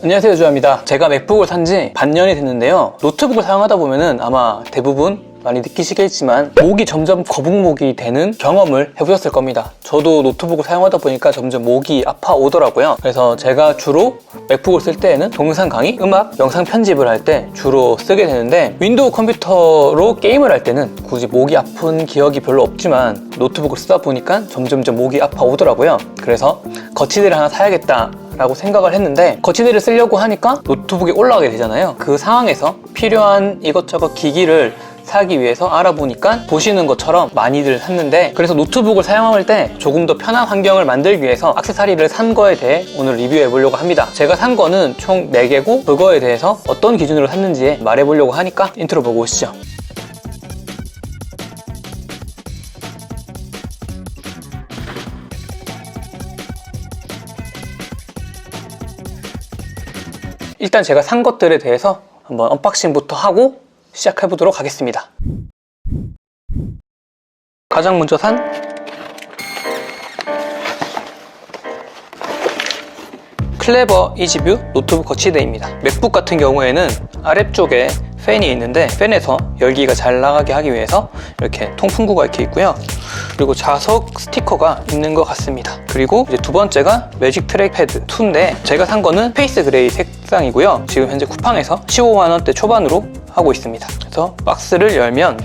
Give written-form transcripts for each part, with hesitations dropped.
안녕하세요, 주아입니다. 제가 맥북을 산 지 반년이 됐는데요. 노트북을 사용하다 보면은 아마 대부분 많이 느끼시겠지만 목이 점점 거북목이 되는 경험을 해보셨을 겁니다. 저도 노트북을 사용하다 보니까 점점 목이 아파오더라고요. 그래서 제가 주로 맥북을 쓸 때에는 동영상 강의, 음악, 영상 편집을 할 때 주로 쓰게 되는데, 윈도우 컴퓨터로 게임을 할 때는 굳이 목이 아픈 기억이 별로 없지만 노트북을 쓰다 보니까 점점 목이 아파오더라고요. 그래서 거치대를 하나 사야겠다 라고 생각을 했는데, 거치대를 쓰려고 하니까 노트북이 올라가게 되잖아요. 그 상황에서 필요한 이것저것 기기를 사기 위해서 알아보니까 보시는 것처럼 많이들 샀는데, 그래서 노트북을 사용할 때 조금 더 편한 환경을 만들기 위해서 액세서리를 산 거에 대해 오늘 리뷰해 보려고 합니다. 제가 산 거는 총 4개고 그거에 대해서 어떤 기준으로 샀는지 말해 보려고 하니까 인트로 보고 오시죠. 일단 제가 산 것들에 대해서 한번 언박싱부터 하고 시작해 보도록 하겠습니다. 가장 먼저 산 클레버 이지뷰 노트북 거치대입니다. 맥북 같은 경우에는 아래쪽에 팬이 있는데, 팬에서 열기가 잘 나가게 하기 위해서 이렇게 통풍구가 이렇게 있고요. 그리고 자석 스티커가 있는 것 같습니다. 그리고 이제 두 번째가 매직 트랙패드 2인데, 제가 산 거는 페이스 그레이 색상이고요. 지금 현재 쿠팡에서 15만원대 초반으로 하고 있습니다. 그래서 박스를 열면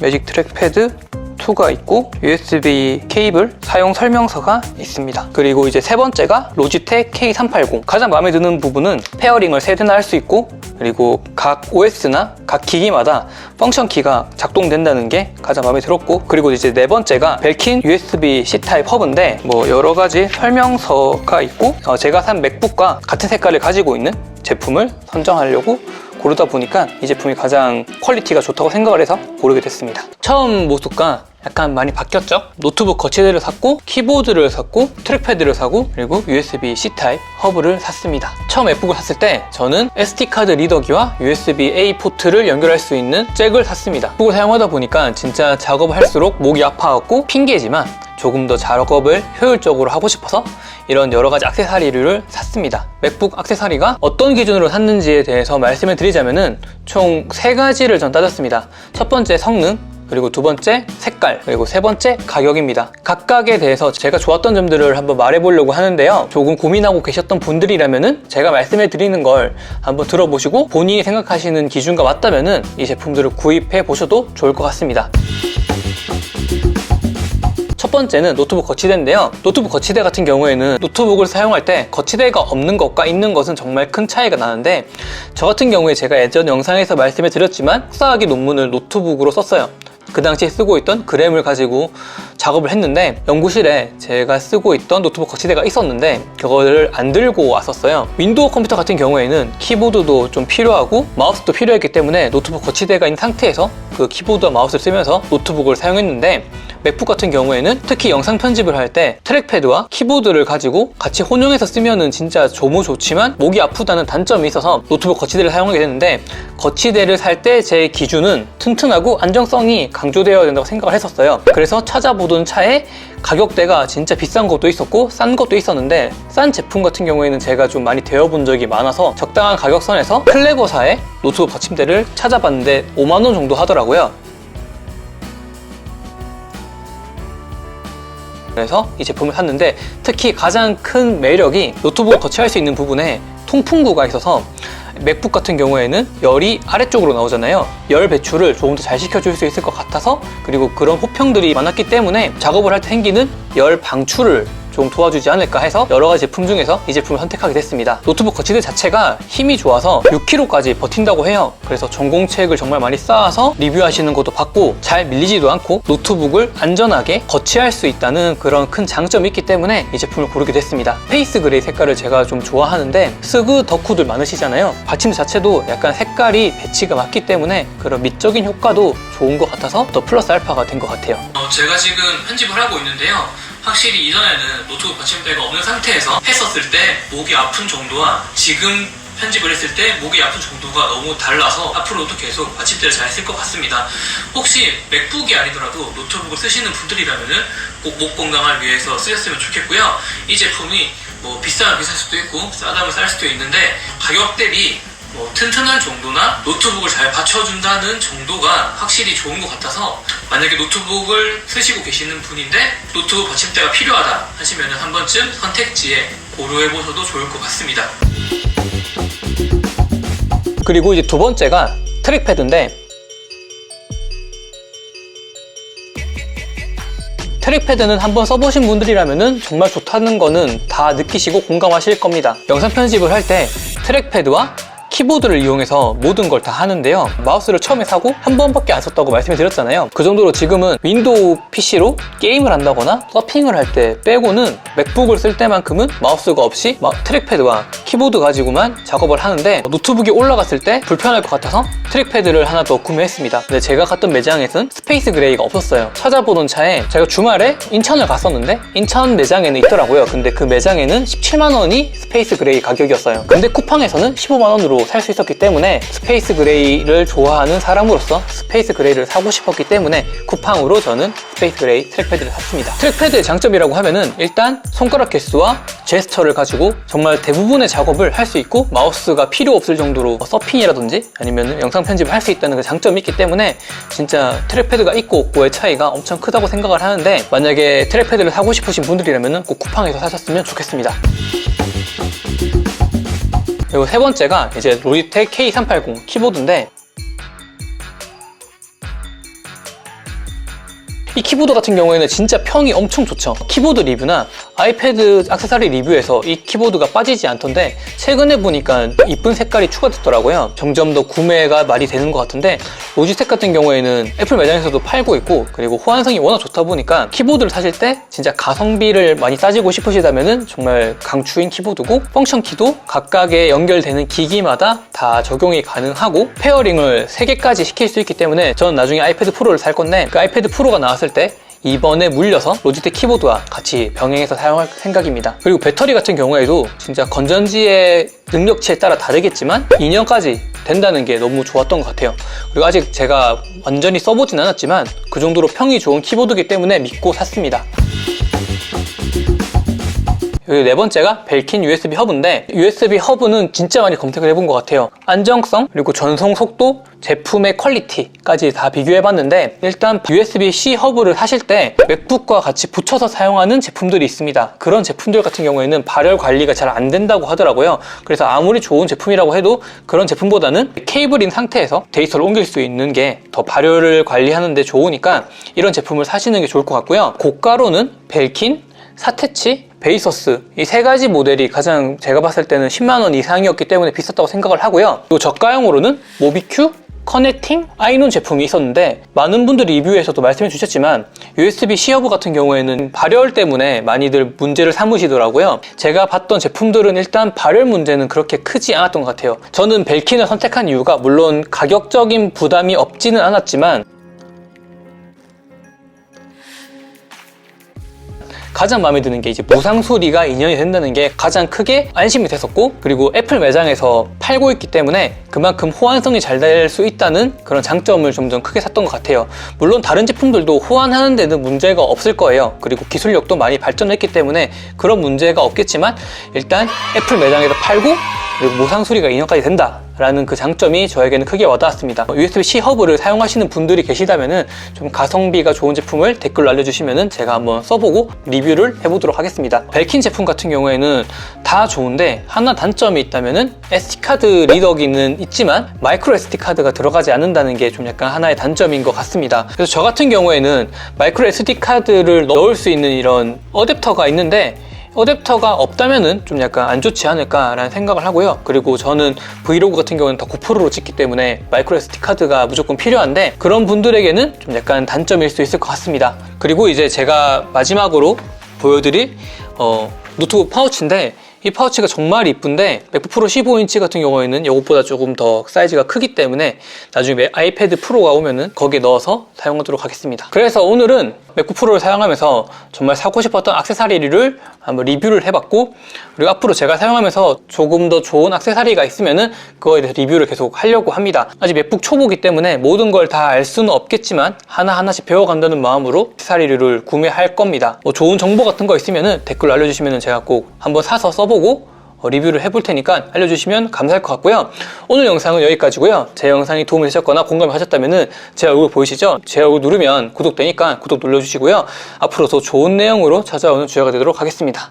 매직 트랙패드 2가 있고 USB 케이블 사용 설명서가 있습니다. 그리고 이제 세 번째가 로지텍 K380. 가장 마음에 드는 부분은 페어링을 3대나 할 수 있고, 그리고 각 OS나 각 기기마다 펑션 키가 작동된다는 게 가장 마음에 들었고, 그리고 이제 네 번째가 벨킨 USB-C 타입 허브인데, 뭐 여러 가지 설명서가 있고, 제가 산 맥북과 같은 색깔을 가지고 있는 제품을 선정하려고 고르다 보니까 이 제품이 가장 퀄리티가 좋다고 생각을 해서 고르게 됐습니다. 처음 모습과 약간 많이 바뀌었죠? 노트북 거치대를 샀고, 키보드를 샀고, 트랙패드를 사고, 그리고 USB-C 타입 허브를 샀습니다. 처음 맥북을 샀을 때 저는 SD카드 리더기와 USB-A 포트를 연결할 수 있는 잭을 샀습니다. 맥북을 사용하다 보니까 진짜 작업을 할수록 목이 아파갖고, 핑계지만 조금 더 작업을 효율적으로 하고 싶어서 이런 여러 가지 액세서리를 샀습니다. 맥북 액세서리가 어떤 기준으로 샀는지에 대해서 말씀을 드리자면은 총 3가지를 전 따졌습니다. 첫 번째 성능, 그리고 두 번째 색깔, 그리고 세 번째 가격입니다. 각각에 대해서 제가 좋았던 점들을 한번 말해보려고 하는데요. 조금 고민하고 계셨던 분들이라면은 제가 말씀해 드리는 걸 한번 들어보시고 본인이 생각하시는 기준과 맞다면은 이 제품들을 구입해 보셔도 좋을 것 같습니다. 첫 번째는 노트북 거치대인데요. 노트북 거치대 같은 경우에는 노트북을 사용할 때 거치대가 없는 것과 있는 것은 정말 큰 차이가 나는데, 저 같은 경우에 제가 예전 영상에서 말씀해 드렸지만 석사학위 논문을 노트북으로 썼어요. 그 당시에 쓰고 있던 그램을 가지고 작업을 했는데, 연구실에 제가 쓰고 있던 노트북 거치대가 있었는데 그거를 안 들고 왔었어요. 윈도우 컴퓨터 같은 경우에는 키보드도 좀 필요하고 마우스도 필요했기 때문에 노트북 거치대가 있는 상태에서 그 키보드와 마우스를 쓰면서 노트북을 사용했는데, 맥북 같은 경우에는 특히 영상 편집을 할 때 트랙패드와 키보드를 가지고 같이 혼용해서 쓰면은 진짜 조무 좋지만 목이 아프다는 단점이 있어서 노트북 거치대를 사용하게 됐는데, 거치대를 살 때 제 기준은 튼튼하고 안정성이 강조되어야 된다고 생각을 했었어요. 그래서 찾아보던 차에 가격대가 진짜 비싼 것도 있었고 싼 것도 있었는데, 싼 제품 같은 경우에는 제가 좀 많이 되어본 적이 많아서 적당한 가격선에서 클레버사의 노트북 거치대를 찾아봤는데 5만원 정도 하더라고요. 그래서 이 제품을 샀는데, 특히 가장 큰 매력이 노트북을 거치할 수 있는 부분에 통풍구가 있어서, 맥북 같은 경우에는 열이 아래쪽으로 나오잖아요. 열 배출을 조금 더 잘 시켜줄 수 있을 것 같아서, 그리고 그런 호평들이 많았기 때문에 작업을 할 때 생기는 열 방출을 좀 도와주지 않을까 해서 여러 가지 제품 중에서 이 제품을 선택하게 됐습니다. 노트북 거치대 자체가 힘이 좋아서 6kg까지 버틴다고 해요. 그래서 전공책을 정말 많이 쌓아서 리뷰하시는 것도 봤고, 잘 밀리지도 않고 노트북을 안전하게 거치할 수 있다는 그런 큰 장점이 있기 때문에 이 제품을 고르게 됐습니다. 페이스 그레이 색깔을 제가 좀 좋아하는데, 스그 덕후들 많으시잖아요. 받침대 자체도 약간 색깔이 배치가 맞기 때문에 그런 미적인 효과도 좋은 것 같아서 더 플러스 알파가 된 것 같아요. 제가 지금 편집을 하고 있는데요. 확실히 이전에는 노트북 받침대가 없는 상태에서 했었을 때 목이 아픈 정도와 지금 편집을 했을 때 목이 아픈 정도가 너무 달라서 앞으로도 계속 받침대를 잘 쓸 것 같습니다. 혹시 맥북이 아니더라도 노트북을 쓰시는 분들이라면은 꼭 목 건강을 위해서 쓰셨으면 좋겠고요. 이 제품이 뭐 비싸면 비쌀 수도 있고 싸다면 쌀 수도 있는데 가격 대비 뭐 튼튼한 정도나 노트북을 잘 받쳐준다는 정도가 확실히 좋은 것 같아서 만약에 노트북을 쓰시고 계시는 분인데 노트북 받침대가 필요하다 하시면 한 번쯤 선택지에 고려해보셔도 좋을 것 같습니다. 그리고 이제 두 번째가 트랙패드인데, 트랙패드는 한번 써보신 분들이라면 정말 좋다는 거는 다 느끼시고 공감하실 겁니다. 영상 편집을 할 때 트랙패드와 키보드를 이용해서 모든 걸 다 하는데요. 마우스를 처음에 사고 한 번밖에 안 썼다고 말씀을 드렸잖아요. 그 정도로 지금은 윈도우 PC로 게임을 한다거나 서핑을 할 때 빼고는 맥북을 쓸 때만큼은 마우스가 없이 트랙패드와 키보드 가지고만 작업을 하는데, 노트북이 올라갔을 때 불편할 것 같아서 트랙패드를 하나 더 구매했습니다. 근데 제가 갔던 매장에서는 스페이스 그레이가 없었어요. 찾아보던 차에 제가 주말에 인천을 갔었는데 인천 매장에는 있더라고요. 근데 그 매장에는 17만 원이 스페이스 그레이 가격이었어요. 근데 쿠팡에서는 15만 원으로 살 수 있었기 때문에 스페이스 그레이를 좋아하는 사람으로서 스페이스 그레이를 사고 싶었기 때문에 쿠팡으로 저는 스페이스 그레이 트랙패드를 샀습니다. 트랙패드의 장점이라고 하면은 일단 손가락 개수와 제스처를 가지고 정말 대부분의 작업을 할 수 있고 마우스가 필요 없을 정도로 서핑이라든지 아니면 영상 편집을 할 수 있다는 그 장점이 있기 때문에 진짜 트랙패드가 있고 없고의 차이가 엄청 크다고 생각을 하는데, 만약에 트랙패드를 사고 싶으신 분들이라면 꼭 쿠팡에서 사셨으면 좋겠습니다. 그리고 세 번째가 이제 로지텍 K380 키보드인데, 이 키보드 같은 경우에는 진짜 평이 엄청 좋죠. 키보드 리뷰나 아이패드 액세서리 리뷰에서 이 키보드가 빠지지 않던데 최근에 보니까 이쁜 색깔이 추가됐더라고요. 점점 더 구매가 많이 되는 것 같은데, 로지텍 같은 경우에는 애플 매장에서도 팔고 있고, 그리고 호환성이 워낙 좋다 보니까 키보드를 사실 때 진짜 가성비를 많이 따지고 싶으시다면은 정말 강추인 키보드고, 펑션 키도 각각의 연결되는 기기마다 다 적용이 가능하고 페어링을 3개까지 시킬 수 있기 때문에 저는 나중에 아이패드 프로를 살 건데, 그 아이패드 프로가 나왔을 때 이번에 물려서 로지텍 키보드와 같이 병행해서 사용할 생각입니다. 그리고 배터리 같은 경우에도 진짜 건전지의 능력치에 따라 다르겠지만 2년까지 된다는 게 너무 좋았던 것 같아요. 그리고 아직 제가 완전히 써보진 않았지만 그 정도로 평이 좋은 키보드이기 때문에 믿고 샀습니다. 그리고 네 번째가 벨킨 USB 허브인데, USB 허브는 진짜 많이 검색을 해본 것 같아요. 안정성, 그리고 전송 속도, 제품의 퀄리티까지 다 비교해봤는데, 일단 USB-C 허브를 사실 때 맥북과 같이 붙여서 사용하는 제품들이 있습니다. 그런 제품들 같은 경우에는 발열 관리가 잘 안 된다고 하더라고요. 그래서 아무리 좋은 제품이라고 해도 그런 제품보다는 케이블인 상태에서 데이터를 옮길 수 있는 게 더 발열을 관리하는 데 좋으니까 이런 제품을 사시는 게 좋을 것 같고요. 고가로는 벨킨, 사테치, 베이서스, 이 세 가지 모델이 가장 제가 봤을 때는 10만 원 이상이었기 때문에 비쌌다고 생각을 하고요. 그리고 저가형으로는 모비큐, 커넥팅, 아이논 제품이 있었는데, 많은 분들이 리뷰에서도 말씀해 주셨지만 USB-C 허브 같은 경우에는 발열 때문에 많이들 문제를 삼으시더라고요. 제가 봤던 제품들은 일단 발열 문제는 그렇게 크지 않았던 것 같아요. 저는 벨킨을 선택한 이유가 물론 가격적인 부담이 없지는 않았지만 가장 마음에 드는 게 이제 무상 수리가 2년이 된다는 게 가장 크게 안심이 됐었고, 그리고 애플 매장에서 팔고 있기 때문에 그만큼 호환성이 잘 될 수 있다는 그런 장점을 좀 더 크게 샀던 것 같아요. 물론 다른 제품들도 호환하는 데는 문제가 없을 거예요. 그리고 기술력도 많이 발전했기 때문에 그런 문제가 없겠지만 일단 애플 매장에서 팔고 그리고 무상 수리가 2년까지 된다 라는 그 장점이 저에게는 크게 와닿았습니다. USB-C 허브를 사용하시는 분들이 계시다면은 좀 가성비가 좋은 제품을 댓글로 알려주시면은 제가 한번 써보고 리뷰를 해보도록 하겠습니다. 벨킨 제품 같은 경우에는 다 좋은데 하나 단점이 있다면은 SD카드 리더기는 있지만 마이크로 SD카드가 들어가지 않는다는 게 좀 약간 하나의 단점인 것 같습니다. 그래서 저 같은 경우에는 마이크로 SD카드를 넣을 수 있는 이런 어댑터가 있는데, 어댑터가 없다면은 좀 약간 안 좋지 않을까라는 생각을 하고요. 그리고 저는 브이로그 같은 경우는 다 고프로로 찍기 때문에 마이크로 SD 카드가 무조건 필요한데, 그런 분들에게는 좀 약간 단점일 수 있을 것 같습니다. 그리고 이제 제가 마지막으로 보여드릴 노트북 파우치인데, 이 파우치가 정말 이쁜데 맥북 프로 15인치 같은 경우에는 이것보다 조금 더 사이즈가 크기 때문에 나중에 아이패드 프로가 오면은 거기에 넣어서 사용하도록 하겠습니다. 그래서 오늘은 맥북 프로를 사용하면서 정말 사고 싶었던 액세서리를 한번 리뷰를 해봤고, 그리고 앞으로 제가 사용하면서 조금 더 좋은 액세서리가 있으면은 그거에 대해서 리뷰를 계속 하려고 합니다. 아직 맥북 초보기 때문에 모든 걸 다 알 수는 없겠지만 하나하나씩 배워간다는 마음으로 액세서리를 구매할 겁니다. 뭐 좋은 정보 같은 거 있으면은 댓글로 알려주시면은 제가 꼭 한번 사서 써보고 리뷰를 해볼 테니까 알려주시면 감사할 것 같고요. 오늘 영상은 여기까지고요. 제 영상이 도움이 되셨거나 공감을 하셨다면 제 얼굴 보이시죠? 제 얼굴 누르면 구독되니까 구독 눌러주시고요. 앞으로 더 좋은 내용으로 찾아오는 주야가 되도록 하겠습니다.